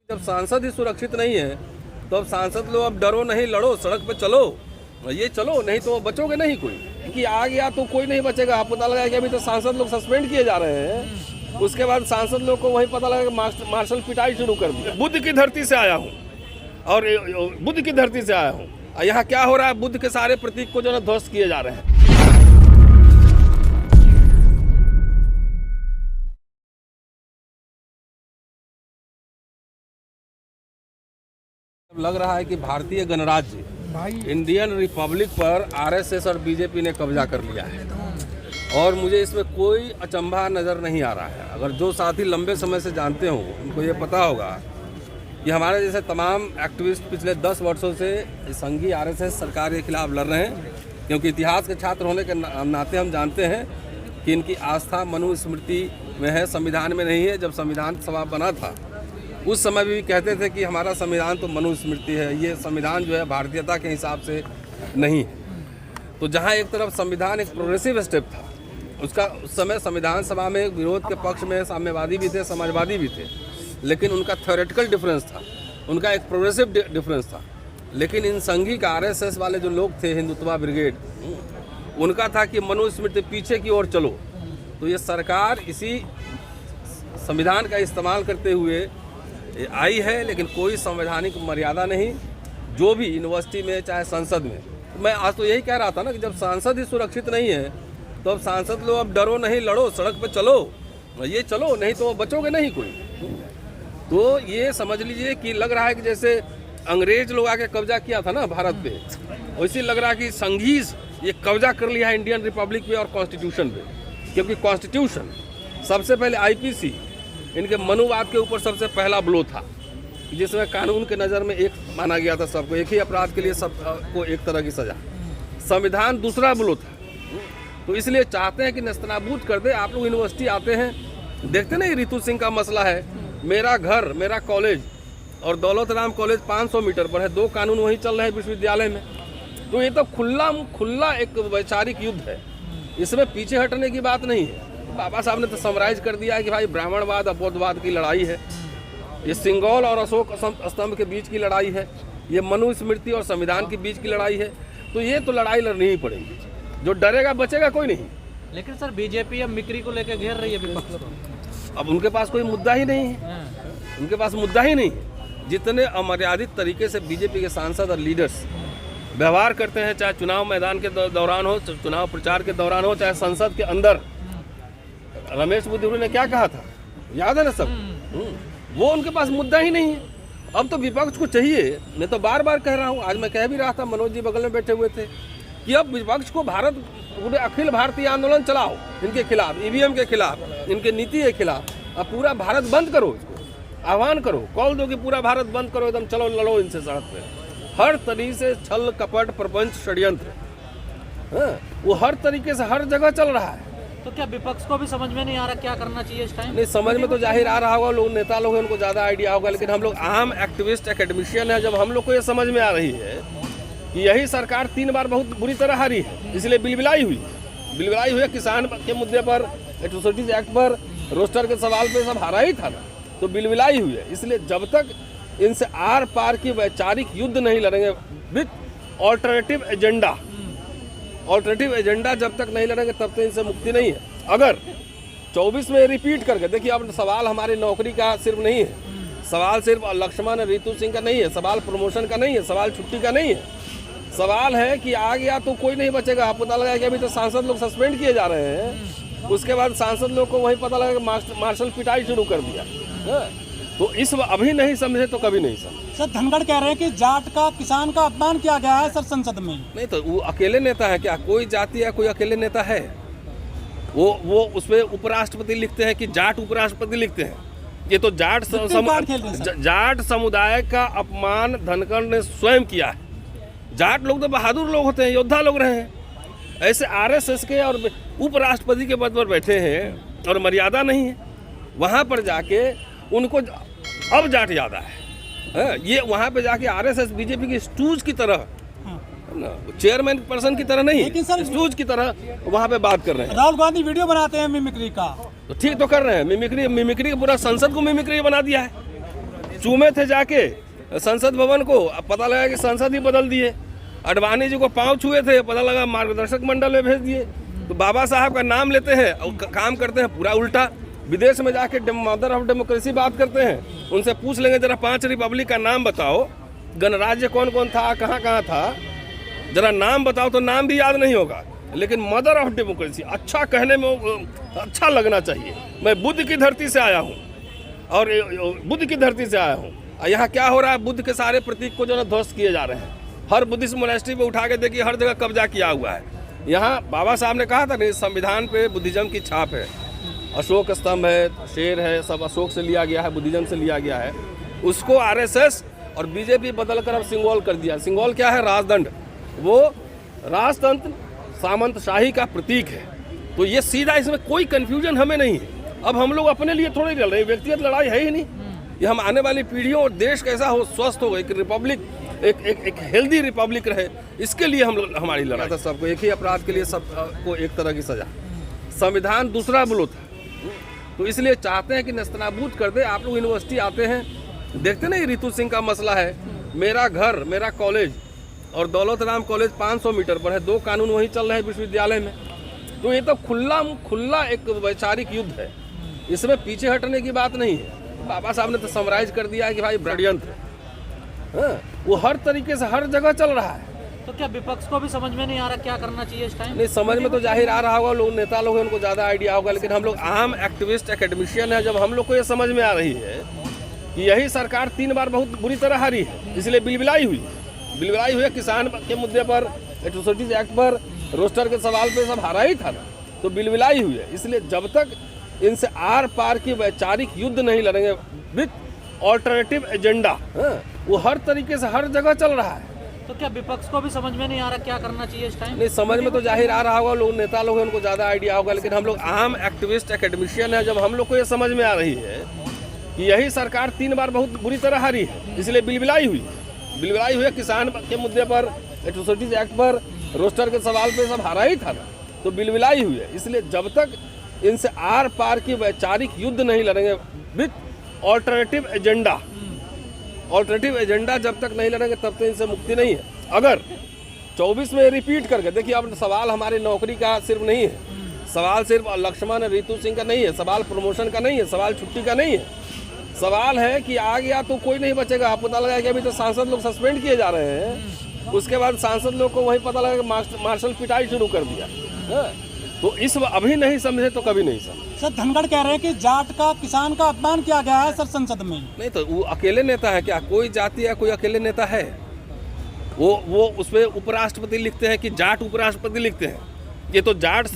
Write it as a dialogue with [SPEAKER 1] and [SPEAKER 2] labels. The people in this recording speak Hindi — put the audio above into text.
[SPEAKER 1] जब सांसद ही सुरक्षित नहीं है तो अब सांसद लोग अब डरो नहीं, लड़ो, सड़क पे चलो, ये चलो, नहीं तो बचोगे नहीं कोई कि आ गया तो कोई नहीं बचेगा। आप पता लगा कि अभी तो सांसद लोग सस्पेंड किए जा रहे हैं, उसके बाद सांसद लोग को वही पता लगा कि मार्शल पिटाई शुरू कर दी। बुद्ध की धरती से आया हूँ और बुद्ध की धरती से आया हूँ। यहाँ क्या हो रहा है, बुद्ध के सारे प्रतीक को जो है ध्वस्त किए जा रहे हैं। लग रहा है कि भारतीय गणराज्य इंडियन रिपब्लिक पर आरएसएस और बीजेपी ने कब्जा कर लिया है और मुझे इसमें कोई अचंभा नज़र नहीं आ रहा है। अगर जो साथी लंबे समय से जानते हो उनको ये पता होगा कि हमारे जैसे तमाम एक्टिविस्ट पिछले 10 वर्षों से संघीय आरएसएस सरकार के खिलाफ लड़ रहे हैं, क्योंकि इतिहास के छात्र होने के नाते हम जानते हैं कि इनकी आस्था मनुस्मृति में है, संविधान में नहीं है। जब संविधान सभा बना था उस समय भी कहते थे कि हमारा संविधान तो मनुस्मृति है, ये संविधान जो है भारतीयता के हिसाब से नहीं है। तो जहाँ एक तरफ संविधान एक प्रोग्रेसिव स्टेप था, उसका उस समय संविधान सभा में विरोध के पक्ष में साम्यवादी भी थे, समाजवादी भी थे, लेकिन उनका थ्योरेटिकल डिफरेंस था, उनका एक प्रोग्रेसिव डिफरेंस था। लेकिन इन संघी का आरएसएस वाले जो लोग थे, हिंदुत्वा ब्रिगेड, उनका था कि मनुस्मृति पीछे की ओर चलो। तो ये सरकार इसी संविधान का इस्तेमाल करते हुए आई है, लेकिन कोई संवैधानिक मर्यादा नहीं। जो भी यूनिवर्सिटी में चाहे संसद में, मैं आज तो यही कह रहा था ना कि जब सांसद ही सुरक्षित नहीं है तो अब सांसद लोग अब डरो नहीं, लड़ो, सड़क पे चलो, ये चलो, नहीं तो बचोगे नहीं कोई। तो ये समझ लीजिए कि लग रहा है कि जैसे अंग्रेज लोग आके कब्जा किया था ना भारत पे, वैसे लग रहा है कि संघीज ये कब्जा कर लिया है इंडियन रिपब्लिक पे और कॉन्स्टिट्यूशन पे। क्योंकि कॉन्स्टिट्यूशन सबसे पहले आईपीसी इनके मनुवाद के ऊपर सबसे पहला ब्लो था, जिसमें कानून के नज़र में एक माना गया था, सबको एक ही अपराध के लिए सबको एक तरह की सजा। संविधान दूसरा ब्लो था। तो इसलिए चाहते हैं कि नेस्तनाबूद कर दे। आप लोग यूनिवर्सिटी आते हैं, देखते नहीं रितु सिंह का मसला है, मेरा घर मेरा कॉलेज और दौलत राम कॉलेज 500 मीटर पर है, 2 कानून वहीं चल रहे हैं विश्वविद्यालय में। तो ये तो खुला एक वैचारिक युद्ध है, इसमें पीछे हटने की बात नहीं है। बाबा साहब ने तो समराइज कर दिया है कि भाई ब्राह्मणवाद अपवादवाद की लड़ाई है, ये सिंगौल और अशोक स्तंभ के बीच की लड़ाई है, ये मनुस्मृति और संविधान के बीच की लड़ाई है। तो ये तो लड़ाई लड़नी ही पड़ेगी, जो डरेगा बचेगा कोई नहीं।
[SPEAKER 2] लेकिन सर बीजेपी अब मिक्री को लेकर घेर रही है विपक्ष को।
[SPEAKER 1] अब उनके पास कोई मुद्दा ही नहीं है, उनके पास मुद्दा ही नहीं है। जितने अमर्यादित तरीके से बीजेपी के सांसद और लीडर्स व्यवहार करते हैं, चाहे चुनाव मैदान के दौरान हो, चुनाव प्रचार के दौरान हो, चाहे संसद के अंदर। रमेश बुद्धू ने क्या कहा था, याद है ना सब? वो उनके पास मुद्दा ही नहीं है। अब तो विपक्ष को चाहिए, मैं तो बार बार कह रहा हूँ, आज मैं कह भी रहा था, मनोज जी बगल में बैठे हुए थे, कि अब विपक्ष को भारत पूरे अखिल भारतीय आंदोलन चलाओ इनके खिलाफ, ईवीएम के खिलाफ, इनके नीति के खिलाफ। अब पूरा भारत बंद करो, इसको आह्वान करो, कॉल दो कि पूरा भारत बंद करो, एकदम चलो लड़ो इनसे सड़क पे। हर तरीके से छल कपट प्रपंच षड्यंत्र, वो हर तरीके से हर जगह चल रहा है।
[SPEAKER 2] तो क्या विपक्ष को भी समझ में नहीं आ रहा क्या करना चाहिए इस टाइम?
[SPEAKER 1] नहीं, समझ में तो जाहिर आ रहा होगा, लोग नेता लोग हैं, उनको ज़्यादा आइडिया होगा, लेकिन हम लोग आम एक्टिविस्ट एकेडमिशियन है, जब हम लोग को ये समझ में आ रही है कि यही सरकार 3 बार बहुत बुरी तरह हारी है, इसलिए बिलबिलाई हुई है। किसान के मुद्दे पर, एट्रोसिटीज एक्ट पर, रोस्टर के सवाल पे सब हारा ही था ना, तो बिलबिलाई हुई है। इसलिए जब तक इनसे आर पार की वैचारिक युद्ध नहीं लड़ेंगे विथ ऑल्टरनेटिव एजेंडा जब तक नहीं लड़ेंगे तब तक इनसे मुक्ति नहीं है। अगर 24 में रिपीट करके देखिए, अब सवाल हमारी नौकरी का सिर्फ नहीं है, सवाल सिर्फ लक्ष्मण रितु सिंह का नहीं है, सवाल प्रमोशन का नहीं है, सवाल छुट्टी का नहीं है, सवाल है कि आ गया तो कोई नहीं बचेगा। आप पता लगा कि अभी तो सांसद लोग सस्पेंड किए जा रहे हैं, उसके बाद सांसद लोग को वही पता लगा कि मार्शल पिटाई शुरू कर दिया। तो इस अभी नहीं समझे तो कभी नहीं समझे।
[SPEAKER 3] सर धनखड़ कह रहे हैं कि जाट का, किसान का अपमान किया गया है सर संसद में।
[SPEAKER 1] नहीं तो वो अकेले नेता है क्या? कोई जाति या कोई अकेले नेता है? वो उसमें उपराष्ट्रपति लिखते हैं कि जाट उपराष्ट्रपति लिखते हैं। ये तो जाट समुदाय का अपमान धनखड़ ने स्वयं किया है। जाट लोग तो बहादुर लोग होते हैं, योद्धा लोग रहे हैं। ऐसे आरएसएस के और उपराष्ट्रपति के पद पर बैठे हैं और मर्यादा नहीं है, वहाँ पर जाके उनको अब जाट याद आया है। ये वहाँ पे जाके आरएसएस बीजेपी की स्टूज की तरह, चेयरमैन पर्सन की तरह नहीं, स्टूज की तरह वहाँ पे बात कर रहे हैं।
[SPEAKER 3] राहुल गांधी वीडियो बनाते हैं मिमिक्री का,
[SPEAKER 1] तो ठीक तो कर रहे हैं, मिमिक्री पूरा संसद को मिमिक्री बना दिया है। चूमे थे जाके संसद भवन को, अब पता लगा कि संसद ही बदल दिए। अडवाणी जी को पांव छुए थे, पता लगा मार्गदर्शक मंडल में भेज दिए। तो बाबा साहब का नाम लेते हैं और काम करते हैं पूरा उल्टा। विदेश में जाके मदर ऑफ डेमोक्रेसी बात करते हैं। उनसे पूछ लेंगे जरा 5 रिपब्लिक का नाम बताओ, गणराज्य कौन कौन था, कहाँ कहाँ था, जरा नाम बताओ, तो नाम भी याद नहीं होगा। लेकिन मदर ऑफ डेमोक्रेसी अच्छा कहने में अच्छा लगना चाहिए। मैं बुद्ध की धरती से आया हूँ और बुद्ध की धरती से आया हूँ। यहाँ क्या हो रहा है, बुद्ध के सारे प्रतीक को जो है ध्वस्त किए जा रहे हैं। हर बुद्धिस्ट मोनेस्ट्री पे उठा के देखिए, हर जगह कब्जा किया हुआ है। यहाँ बाबा साहब ने कहा था नहीं, संविधान पे बुद्धिज्म की छाप है। अशोक स्तंभ है, शेर है, सब अशोक से लिया गया है, बुद्धिज्म से लिया गया है। उसको आरएसएस और बीजेपी बदल कर अब सिंगोल कर दिया। सिंगोल क्या है, राजदंड। वो राजतंत्र सामंतशाही का प्रतीक है। तो ये सीधा, इसमें कोई कंफ्यूजन हमें नहीं है। अब हम लोग अपने लिए थोड़ी लड़ रहे हैं, व्यक्तिगत लड़ाई है ही नहीं। ये हम आने वाली पीढ़ियों और देश कैसा हो, स्वस्थ हो, एक रिपब्लिक, एक हेल्दी रिपब्लिक रहे, इसके लिए हम लोग हमारी लड़ाई था। सबको एक ही अपराध के लिए सबको एक तरह की सजा। संविधान दूसरा बुलंद है, तो इसलिए चाहते हैं कि नेस्तनाबूद कर दे। आप लोग यूनिवर्सिटी आते हैं, देखते नहीं, रितु सिंह का मसला है, मेरा घर मेरा कॉलेज और दौलत राम कॉलेज 500 मीटर पर है। 2 कानून वहीं चल रहे हैं विश्वविद्यालय में। तो ये तो खुला एक वैचारिक युद्ध है, इसमें पीछे हटने की बात नहीं है। बाबा साहब ने तो समराइज कर दिया है कि भाई षड्यंत्र, वो हर तरीके से हर जगह चल रहा है।
[SPEAKER 2] तो क्या विपक्ष को भी समझ में नहीं आ रहा क्या करना चाहिए इस टाइम?
[SPEAKER 1] नहीं, समझ में तो जाहिर आ रहा होगा, लोग नेता लोग हैं, उनको ज़्यादा आइडिया होगा। लेकिन हम लोग आम एक्टिविस्ट एकेडमिशियन है, जब हम लोग को ये समझ में आ रही है कि यही सरकार 3 बार बहुत बुरी तरह हारी है, इसलिए बिलबिलाई हुई है। किसान के मुद्दे पर, एट्रोसिटीज एक्ट पर, रोस्टर के सवाल पे सब हारा ही था ना, तो बिलबिलाई हुई है। इसलिए जब तक इनसे आर पार की वैचारिक युद्ध नहीं लड़ेंगे विथ ऑल्टरनेटिव एजेंडा, वो हर तरीके से हर जगह चल रहा है।
[SPEAKER 2] तो क्या विपक्ष को भी समझ में नहीं आ रहा क्या करना चाहिए इस टाइम?
[SPEAKER 1] नहीं, समझ में तो जाहिर आ रहा होगा, लोग नेता लोग हैं, उनको ज़्यादा आइडिया होगा। लेकिन हम लोग आम एक्टिविस्ट एकेडमिशियन है, जब हम लोग को ये समझ में आ रही है कि यही सरकार 3 बार बहुत बुरी तरह हारी है, इसलिए बिलबिलाई हुई है। किसान के मुद्दे पर, एट्रोसिटीज एक्ट पर, रोस्टर के सवाल पे सब हारा ही था ना, तो बिलबिलाई हुई है। इसलिए जब तक इनसे आर पार की वैचारिक युद्ध नहीं लड़ेंगे विथ ऑल्टरनेटिव एजेंडा जब तक नहीं लड़ेंगे तब तक इनसे मुक्ति नहीं है। अगर 24 में रिपीट करके देखिए, अब सवाल हमारी नौकरी का सिर्फ नहीं है, सवाल सिर्फ लक्ष्मण रितु सिंह का नहीं है, सवाल प्रमोशन का नहीं है, सवाल छुट्टी का नहीं है। सवाल है कि आ गया तो कोई नहीं बचेगा। आप पता लगा कि अभी तो सांसद लोग सस्पेंड किए जा रहे हैं, उसके बाद सांसद लोग को वही पता लगा कि मार्शल पिटाई शुरू कर दिया। तो इस अभी नहीं समझे तो कभी नहीं समझे।
[SPEAKER 3] सर, धनखड़ कह रहे हैं कि जाट का, किसान का अपमान किया गया है सर संसद में।
[SPEAKER 1] नहीं तो वो अकेले नेता है क्या? कोई जाति या कोई अकेले नेता है? वो उसमें उपराष्ट्रपति लिखते हैं कि जाट उपराष्ट्रपति लिखते हैं। ये तो जाट